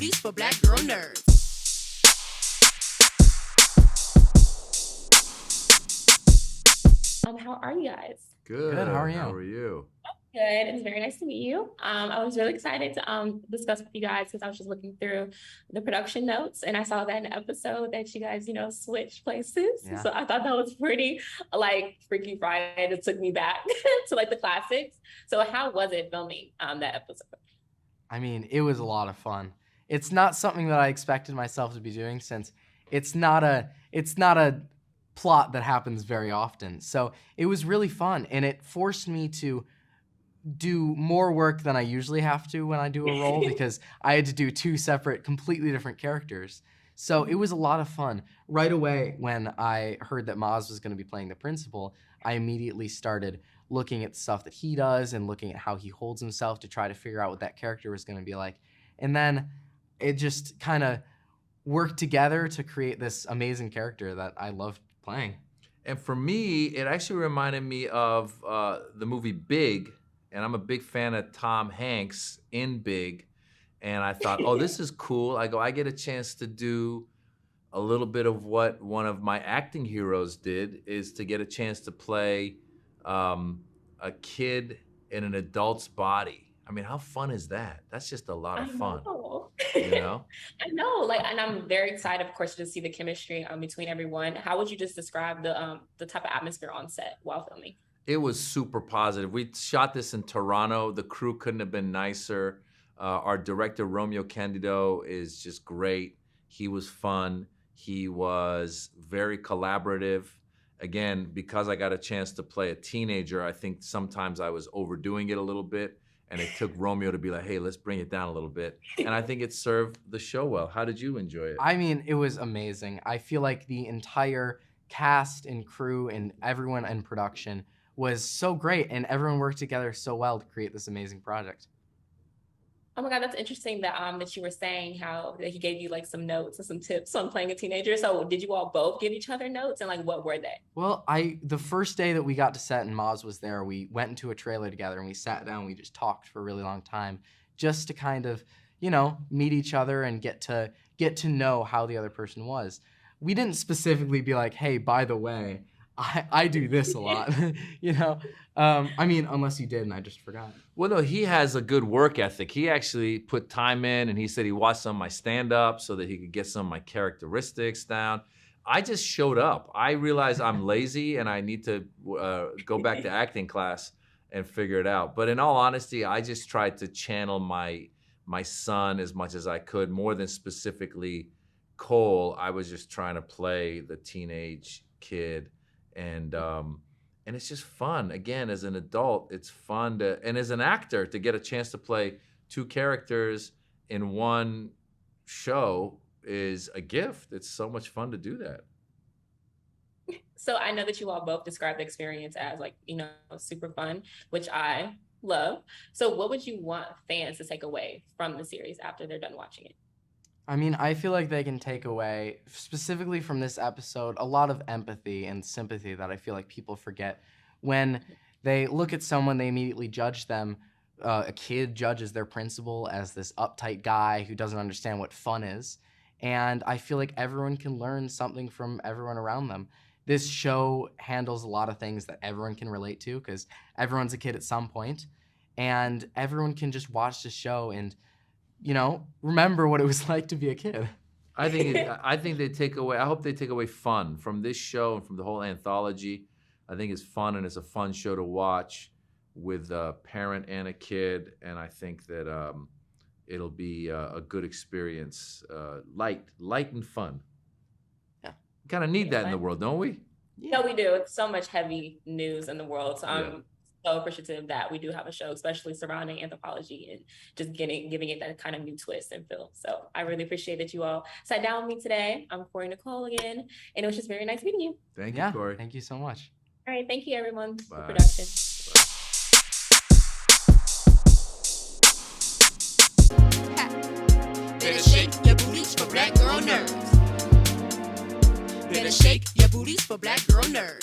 booties for black girl nerds. How are you guys? Good. Good. How are you? How are you? Good. It's very nice to meet you. I was really excited to discuss with you guys because I was just looking through the production notes and I saw that in the episode that you guys, switched places. Yeah. So I thought that was pretty Freaky Friday. It took me back to the classics. So how was it filming that episode? I mean, it was a lot of fun. It's not something that I expected myself to be doing since it's not a plot that happens very often. So it was really fun, and it forced me to do more work than I usually have to when I do a role because I had to do two separate, completely different characters. So it was a lot of fun. Right away, when I heard that Haasz was going to be playing the principal, I immediately started looking at the stuff that he does and looking at how he holds himself to try to figure out what that character was going to be like. And then it just kind of worked together to create this amazing character that I loved playing. And for me, it actually reminded me of the movie Big, and I'm a big fan of Tom Hanks in Big, and I thought, oh, this is cool. I get a chance to do a little bit of what one of my acting heroes did, is to get a chance to play a kid in an adult's body. I mean, how fun is that? That's just a lot of fun. You know? I know, and I'm very excited, of course, to see the chemistry between everyone. How would you just describe the type of atmosphere on set while filming? It was super positive. We shot this in Toronto. The crew couldn't have been nicer. Our director, Romeo Candido, is just great. He was fun. He was very collaborative. Again, because I got a chance to play a teenager, I think sometimes I was overdoing it a little bit. And it took Romeo to be like, hey, let's bring it down a little bit. And I think it served the show well. How did you enjoy it? I mean, it was amazing. I feel like the entire cast and crew and everyone in production was so great, and everyone worked together so well to create this amazing project. Oh my God, that's interesting that you were saying how that he gave you some notes and some tips on playing a teenager. So did you all both give each other notes, and what were they? Well, the first day that we got to set and Haasz was there, we went into a trailer together and we sat down and we just talked for a really long time just to kind of, meet each other and get to know how the other person was. We didn't specifically be like, hey, by the way, I do this a lot, I mean, unless you did and I just forgot. Well, no, he has a good work ethic. He actually put time in, and he said he watched some of my stand-up so that he could get some of my characteristics down. I just showed up. I realized I'm lazy and I need to go back to acting class and figure it out. But in all honesty, I just tried to channel my son as much as I could, more than specifically Cole. I was just trying to play the teenage kid. And it's just fun. Again, as an adult, it's fun and as an actor, to get a chance to play two characters in one show is a gift. It's so much fun to do that. So I know that you all both described the experience as super fun, which I love. So what would you want fans to take away from the series after they're done watching it? I mean, I feel like they can take away, specifically from this episode, a lot of empathy and sympathy that I feel like people forget. When they look at someone, they immediately judge them. A kid judges their principal as this uptight guy who doesn't understand what fun is. And I feel like everyone can learn something from everyone around them. This show handles a lot of things that everyone can relate to because everyone's a kid at some point. And everyone can just watch the show and remember what it was like to be a kid. I think they take away. I hope they take away fun from this show and from the whole anthology. I think it's fun, and it's a fun show to watch with a parent and a kid. And I think that it'll be a good experience, light and fun. Yeah, we kind of need that in the world, don't we? Yeah, we do. It's so much heavy news in the world. So I'm so appreciative that we do have a show, especially surrounding anthropology and just giving it that kind of new twist and feel. So I really appreciate that you all sat down with me today. I'm Kori Nicole again, and it was just very nice meeting you. Thank you, Kori. Thank you so much. All right, thank you, everyone, Bye. for production. Better shake your booties for black girl nerds. Better shake your booties for black girl nerds.